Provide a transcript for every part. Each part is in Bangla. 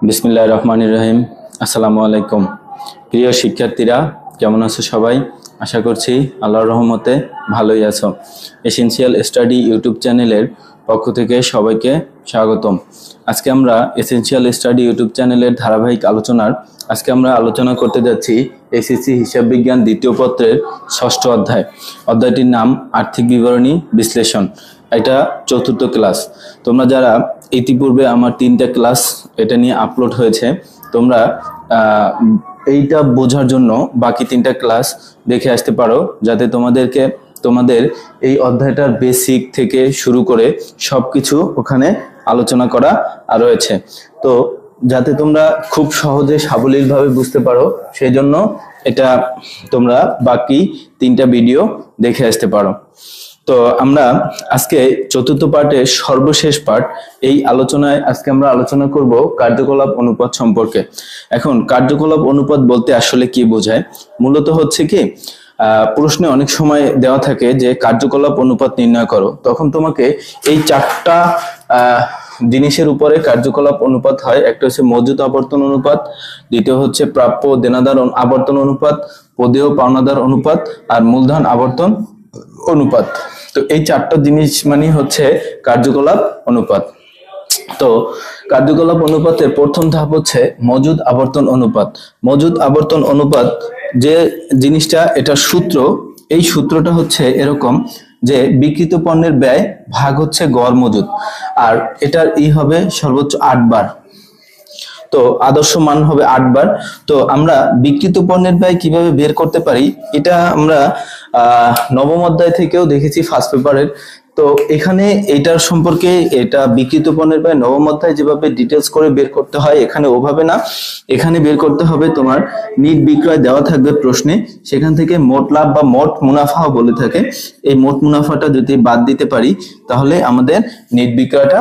বিসমিল্লাহির রহমানির রহিম। আসসালামু আলাইকুম। প্রিয় শিক্ষার্থীরা, কেমন আছো সবাই? আশা করছি আল্লাহর রহমতে ভালোই আছো। এসেনশিয়াল স্টাডি ইউটিউব চ্যানেলের পক্ষ থেকে সবাইকে স্বাগতম। আজকে আমরা এসেনশিয়াল স্টাডি ইউটিউব চ্যানেলের ধারাবাহিক আজকে আমরা আলোচনা করতে যাচ্ছি এসএসসি হিসাব বিজ্ঞান দ্বিতীয় পত্রের 6ষ্ঠ অধ্যায়। অধ্যায়টির নাম আর্থিক বিবরণী বিশ্লেষণ। এটা 4র্থ ক্লাস। তোমরা যারা ইতিপূর্বে আমার 3টা ক্লাস এটা নিয়ে আপলোড হয়েছে, তোমরা এইটা বোঝার জন্য বাকি 3টা ক্লাস দেখে আসতে পারো, যাতে তোমাদের এই অধ্যায়টার বেসিক থেকে শুরু করে সবকিছু ওখানে আলোচনা করা রয়েছে। তো যাতে তোমরা খুব সহজে সাবলীলভাবে বুঝতে পারো, সেই জন্য এটা তোমরা বাকি 3টা ভিডিও দেখে আসতে পারো। তো আমরা আজকে 4র্থ পার্টের সর্বশেষ পার্ট, এই আলোচনায় আজকে আমরা আলোচনা করব কার্যকলাপ অনুপাত সম্পর্কে। এখন কার্যকলাপ অনুপাত বলতে আসলে কি বোঝায়? মূলত হচ্ছে কি, প্রশ্নে অনেক সময় দেওয়া থাকে যে কার্যকলাপ অনুপাত নির্ণয় করো, তখন তোমাকে এই 4টা জিনিসের উপরে কার্যকলাপ অনুপাত হয়। একটা হচ্ছে মজুদ আবর্তন অনুপাত, দ্বিতীয় হচ্ছে প্রাপ্য দেনাদার আবর্তন অনুপাত, প্রদেয় পাওনাদার অনুপাত, আর মূলধন আবর্তন অনুপাত। তো এই 4টা জিনিস মানে হচ্ছে কার্যকলাপ অনুপাত। তো কার্যকলাপ অনুপাতের প্রথম ধাপ হচ্ছে মজুদ আবর্তন অনুপাত। মজুদ আবর্তন অনুপাত যে জিনিসটা, এটা সূত্র, এই সূত্রটা হচ্ছে এরকম যে বিক্রিত পণ্যের ব্যয় ভাগ হচ্ছে গড় মজুদ, আর এটার হবে সর্বোচ্চ 8 বার। তো আদর্শ মান হবে 8 বার। তো আমরা বিক্রিত পণ্যের ব্যয় কিভাবে বের করতে পারি, এটা আমরা নবম অধ্যায় থেকেও দেখেছি, ফার্স্ট পেপারের। তো এখানে এটার সম্পর্কে, এটা বিক্রিত পণ্যের ব্যয় নবম অধ্যায় যেভাবে ডিটেলস করে বের করতে হয়, এখানে ওভাবে না। এখানে বের করতে হবে তোমার নিট বিক্রয় দেওয়া থাকবে প্রশ্নে, সেখান থেকে মোট লাভ বা মোট মুনাফাও বলে থাকে। এই মোট মুনাফাটা যদি বাদ দিতে পারি, তাহলে আমাদের নিট বিক্রয়টা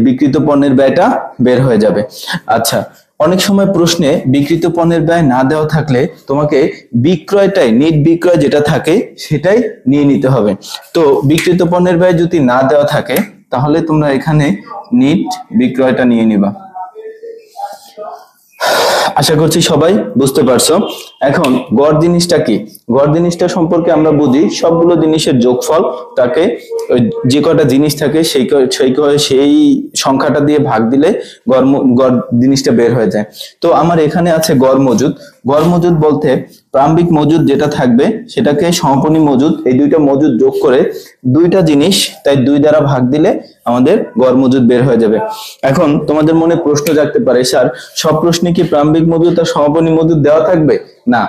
বিক্রিত পণ্যের ব্যয়টা বের হয়ে যাবে। আচ্ছা, অনেক সময় প্রশ্নে বিক্রিত পণ্যের ব্যয় না দেওয়া থাকলে তোমাকে বিক্রয়টাই, নিট বিক্রয় যেটা থাকে সেটাই নিয়ে নিতে হবে। তো বিক্রিত পণ্যের ব্যয় যদি না দেওয়া থাকে, তাহলে তোমরা এখানে নিট বিক্রয়টা নিয়ে নিবা। আশা করছি সবাই বুঝতে পারছো। এখন গড় জিনিসটা কি? গড় জিনিসটা সম্পর্কে আমরা বুঝি, সবগুলো জিনিসের যোগফল, তাকে যে কটা জিনিস থাকে সেই সংখ্যাটা দিয়ে ভাগ দিলে গড় জিনিসটা বের হয়ে যায়। তো আমার এখানে আছে গড় মজুদ। গড় মজুদ বলতে প্রারম্ভিক মজুদ যেটা থাকবে সেটাকে সমাপনী মজুদ, এই দুইটা মজুদ যোগ করে দুইটা জিনিস, তাই 2 দ্বারা ভাগ দিলে আমাদের গড় মজুদ বের হয়ে যাবে। এখন তোমাদের মনে প্রশ্ন জাগতে পারে, স্যার সব প্রশ্নে কি প্রারম্ভিক মজুদ আর সমাপনী মজুদ দেওয়া থাকবে? না,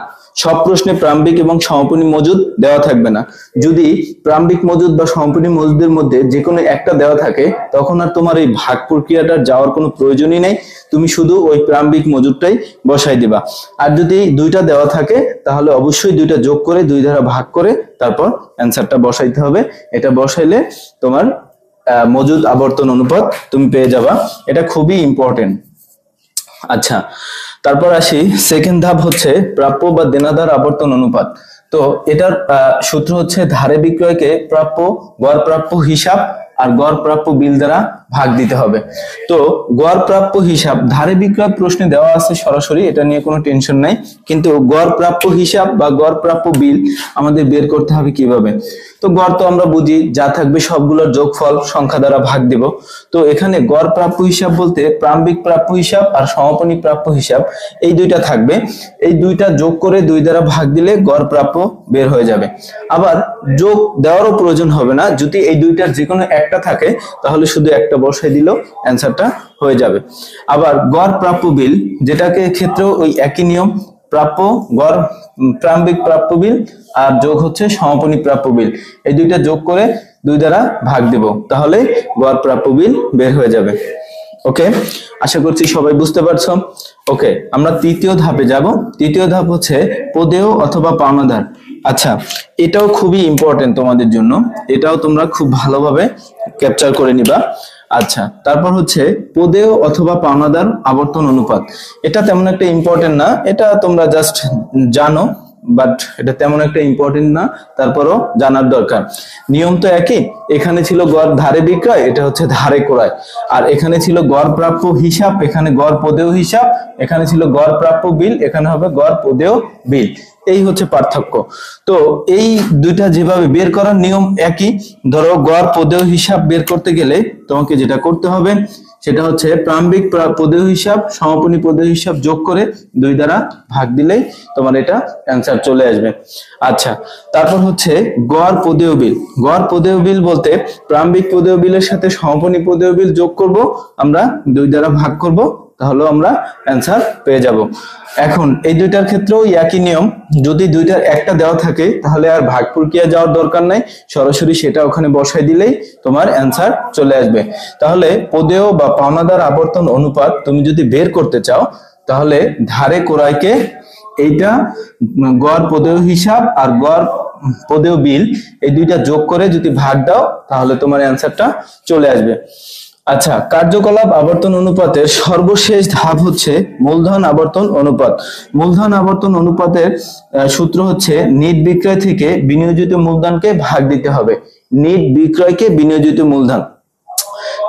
সব প্রশ্নে প্রারম্ভিক এবং সমাপনী মজুদ দেওয়া থাকবে না। যদি প্রারম্ভিক মজুদ বা সমাপনী মজুদের মধ্যে যে কোনো একটা দেওয়া থাকে, তখন আর তোমার এই ভাগ প্রক্রিয়াটা যাওয়ার কোনো প্রয়োজনই নেই, তুমি শুধু ওই প্রারম্ভিক মজুদটাই বসাই দিবা। আর যদি 2টা দেওয়া থাকে, তাহলে অবশ্যই 2টা যোগ করে 2 দ্বারা ভাগ করে তারপর অ্যান্সারটা বসাইতে হবে। এটা বসাইলে তোমার মজুদ আবর্তন অনুপাত তুমি পেয়ে যাবা। এটা খুবই ইম্পর্টেন্ট। আচ্ছা, তারপর আসি, সেকেন্ড ধাপ হচ্ছে প্রাপ্য বা দেনাদার আবর্তন অনুপাত। তো এটার সূত্র হচ্ছে ধারে বিক্রয়কে প্রাপ্য, গড় প্রাপ্য হিসাব আর গড় প্রাপ্য বিল দ্বারা ভাগ দিতে হবে। তো গড় প্রাপ্য হিসাব ধারে বিক্রয় প্রশ্নে দেওয়া আছে সরাসরি, এটা নিয়ে কোনো টেনশন নাই। কিন্তু গড় প্রাপ্য হিসাব বা গড় প্রাপ্য বিল আমাদের বের করতে হবে কিভাবে? তো গড় তো আমরা বুঝি, যা থাকবে সবগুলোর যোগফল সংখ্যা দ্বারা ভাগ দেব। তো এখানে গড় প্রাপ্য হিসাব বলতে প্রারম্ভিক প্রাপ্য হিসাব আর সমাপনী প্রাপ্য হিসাব, এই 2টা থাকবে। এই 2টা যোগ করে 2 দ্বারা ভাগ দিলে গড় প্রাপ্য বের হয়ে যাবে। আবার যোগ দেওয়ারও প্রয়োজন হবে না, যদি এই 2টার যে কোনো একটা থাকে, তাহলে শুধু একটা বসাই দিলেও অ্যান্সারটা হয়ে যাবে। আবার গড় প্রাপ্য বিল, যেটাকে ক্ষেত্রেও ওই একই নিয়ম, প্রাপ্য গড় প্রারম্ভিক প্রাপ্য বিল আর যোগ হচ্ছে সমাপনী প্রাপ্য বিল, এই 2টা যোগ করে 2 দ্বারা ভাগ দেব, তাহলে গড় প্রাপ্য বিল বের হয়ে যাবে। ওকে, আশা করছি সবাই বুঝতে পারছো। ওকে, আমরা 3য় ধাপে যাব। 3য় ধাপ হচ্ছে প্রদেয় অথবা পাওনাদার। আচ্ছা, এটাও খুবই ইম্পর্টেন্ট তোমাদের জন্য, এটাও তোমরা খুব ভালোভাবে ক্যাপচার করে নিবা। আচ্ছা, তারপর হচ্ছে প্রদেয় অথবা পাওনাদার আবর্তন অনুপাত। এটা তেমন একটা ইম্পর্টেন্ট না, এটা তোমরা জাস্ট জানো বাট এটা তেমন একটা ইম্পর্টেন্ট না, তারপরও জানার দরকার। নিয়ম তো একই, এখানে ছিল গড় ধারে বিক্রয়, এটা হচ্ছে ধারে ক্রয়। আর এখানে ছিল গড় প্রাপ্য হিসাব, এখানে গড় পদেয় হিসাব। এখানে ছিল গড় প্রাপ্য বিল, এখানে হবে গড় পদেয় বিল। এই হচ্ছে পার্থক্য। তো এই দুইটা যেভাবে বের করার নিয়ম একই। ধরো গড় পদেয় হিসাব বের করতে গেলে তোমাকে যেটা করতে হবে সেটা হচ্ছে প্রারম্ভিক পদেয় হিসাব সমাপনী পদেয় হিসাব যোগ করে 2 দ্বারা ভাগ দিলেই তোমার এটা অ্যান্সার চলে আসবে। আচ্ছা, তারপর হচ্ছে গড় পদেয় বিল। গড় পদেয় বিল বলতে প্রারম্ভিক পদেয় বিলের সাথে সমাপনী পদেয় বিল যোগ করব, আমরা 2 দ্বারা ভাগ করব, তাহলে আমরা অ্যান্সার পেয়ে যাব। এখন এই দুইটার ক্ষেত্রেও একই নিয়ম, যদি দুইটার একটা দেওয়া থাকে তাহলে আর ভাগ প্রক্রিয়া যাওয়ার দরকার নাই, সরাসরি সেটা ওখানে বসাই দিলেই তোমার অ্যান্সার চলে আসবে। তাহলে পদেয় বা পাওনাদার আবর্তন অনুপাত তুমি যদি বের করতে চাও তাহলে ধারে ক্রয়কে এইটা গড় পদেয় হিসাব আর গড় পদেয় বিল এই দুইটা যোগ করে যদি ভাগ দাও তাহলে তোমার অ্যান্সারটা চলে আসবে। আচ্ছা, কার্যকলাপ আবর্তন অনুপাতের সর্বশেষ ধাপ হচ্ছে মূলধন আবর্তন অনুপাত। মূলধন আবর্তন অনুপাতের সূত্র হচ্ছে নিট বিক্রয় থেকে বিনিয়োজিত মূলধনকে ভাগ দিতে হবে। নিট বিক্রয়কে বিনিয়োজিত মূলধন।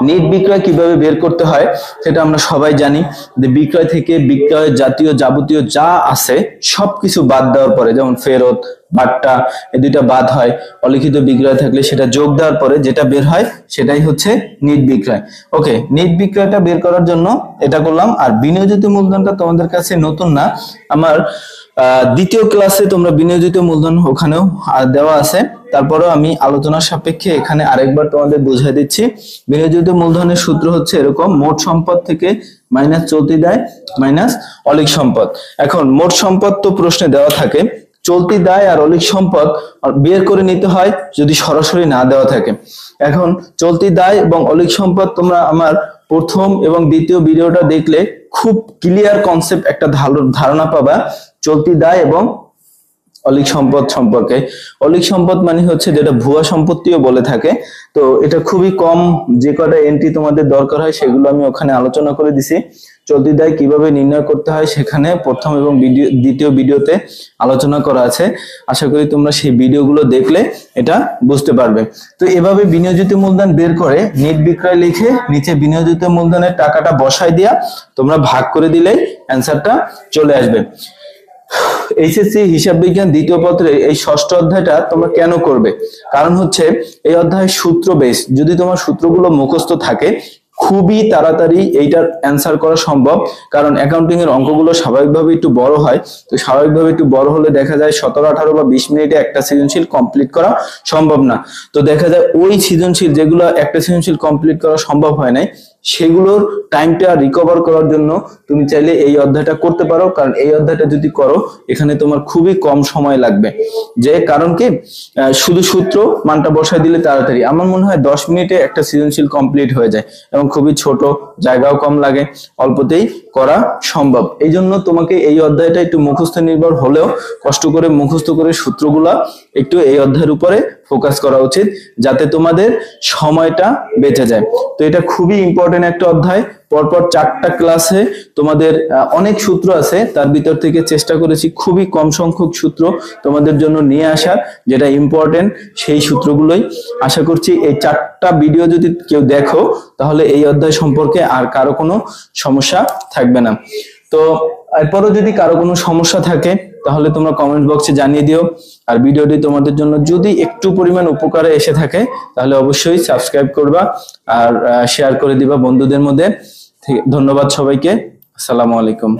নিট বিক্রয় কিভাবে বের করতে হয় সেটা আমরা সবাই জানি, যে বিক্রয় থেকে বিক্রয় জাতীয় যাবতীয় যা আছে সবকিছু বাদ দেওয়ার পরে, যেমন ফেরত, বাট্টা, এই দুইটা বাদ হয়। অলিখিত বিক্রয় থাকলে সেটা যোগ দেওয়ার পরে যেটা বের হয় সেটাই হচ্ছে নিট বিক্রয়। ওকে, নিট বিক্রয়টা বের করার জন্য এটা করলাম। আর বিনিয়োজিত মূলধনটা তোমাদের কাছে নতুন না, আমার দ্বিতীয় ক্লাসে তোমরা বিনিয়োজিত মূলধন ওখানেও দেওয়া আছে, তারপরেও আমি আলোচনার সাপেক্ষে এখানে আরেকবার তোমাদের বুঝিয়ে দিচ্ছি। বিনিয়োজিত মূলধনের সূত্র হচ্ছে এরকম, মোট সম্পদ থেকে মাইনাস চলতি দায় মাইনাস অলিক সম্পদ। এখন মোট সম্পদ তো প্রশ্নে দেওয়া থাকে, চলতি দায় আর অলিক সম্পদ বের করে নিতে হয় যদি সরাসরি না দেওয়া থাকে। এখন চলতি দায় এবং অলিক সম্পদ তোমরা আমার প্রথম এবং দ্বিতীয় ভিডিওটা দেখলে খুব ক্লিয়ার কনসেপ্ট একটা ধারণা পাবা চলতি দায় এবং অলিক সম্পদ সম্পর্কে। অলিক সম্পদ মানে হচ্ছে যেটা ভুয়া সম্পত্তিও বলে থাকে। তো এটা খুবই কম, যে কটা এন্ট্রি তোমাদের দরকার হয় সেগুলো আমি ওখানে আলোচনা করে দিছি। চলতি দায় কিভাবে নির্ণয় করতে হয় সেখানে প্রথম এবং দ্বিতীয় ভিডিওতে আলোচনা করা আছে। আশা করি তোমরা সেই ভিডিওগুলো দেখলে এটা বুঝতে পারবে। তো এভাবে বিনিয়োজিত মূলধন বের করে নিট বিক্রয় লিখে নিচে বিনিয়োজিত মূলধনের টাকাটা বসাই দিয়া তোমরা ভাগ করে দিলেই অ্যান্সারটা চলে আসবে। এইচএসসি হিসাব বিজ্ঞান দ্বিতীয় পত্রে এই ষষ্ঠ অধ্যায়টা তোমরা কেন করবে, কারণ হচ্ছে এই অধ্যায় সূত্র বেস। যদি তোমার সূত্রগুলো মুখস্থ থাকে খুবই তাড়াতাড়ি এইটার অ্যান্সার করা সম্ভব, কারণ অ্যাকাউন্টিং এর অঙ্কগুলো স্বাভাবিকভাবে একটু বড় হয়। তো স্বাভাবিকভাবে একটু বড় হলে দেখা যায় 17, 18 বা 20 মিনিটে একটা সৃজনশীল কমপ্লিট করা সম্ভব না। তো দেখা যায় ওই সৃজনশীল যেগুলো একটা সৃজনশীল কমপ্লিট করা সম্ভব হয় নাই সেগুলোর টাইমটা রিকভার করার জন্য তুমি চাইলে এই অধ্যায়টা করতে পারো, কারণ এই অধ্যায়টা যদি করো এখানে তোমার খুবই কম সময় লাগবে। যে কারণ কি, শুধু সূত্র মানটা বসায় দিলে তাড়াতাড়ি আমার মনে হয় 10 মিনিটে একটা সৃজনশীল কমপ্লিট হয়ে যায় এবং খুবই ছোট, জায়গাও কম লাগে, অল্পতেই করা সম্ভব। এই জন্য তোমাকে এই অধ্যায়টা একটু মুখস্থ নির্ভর হলেও কষ্ট করে মুখস্থ করে সূত্রগুলা একটু এই অধ্যায়ের উপরে ফোকাস করা উচিত, যাতে তোমাদের সময়টা বেঁচে যায়। তো এটা খুবই ইম্পর্টেন্ট একটা অধ্যায়। পরপর 4টা ক্লাসে তোমাদের অনেক সূত্র আছে, তার ভিতর থেকে চেষ্টা করেছি খুবই কম সংখ্যক সূত্র তোমাদের জন্য নিয়ে আসার, যেটা ইম্পর্টেন্ট সেই সূত্রগুলোই। আশা করছি এই 4টা ভিডিও যদি কেউ দেখো তাহলে এই অধ্যায় সম্পর্কে আর কারো কোনো সমস্যা থাকবে না। তো এরপরও যদি কারো কোনো সমস্যা থাকে তাহলে তোমরা কমেন্ট বক্সে জানিয়ে দিও। আর ভিডিওটি তোমাদের জন্য যদি একটু পরিমাণ উপকারে এসে থাকে তাহলে অবশ্যই সাবস্ক্রাইব করবা আর শেয়ার করে দিবা বন্ধুদের মধ্যে। ধন্যবাদ সবাইকে। আসসালামু আলাইকুম।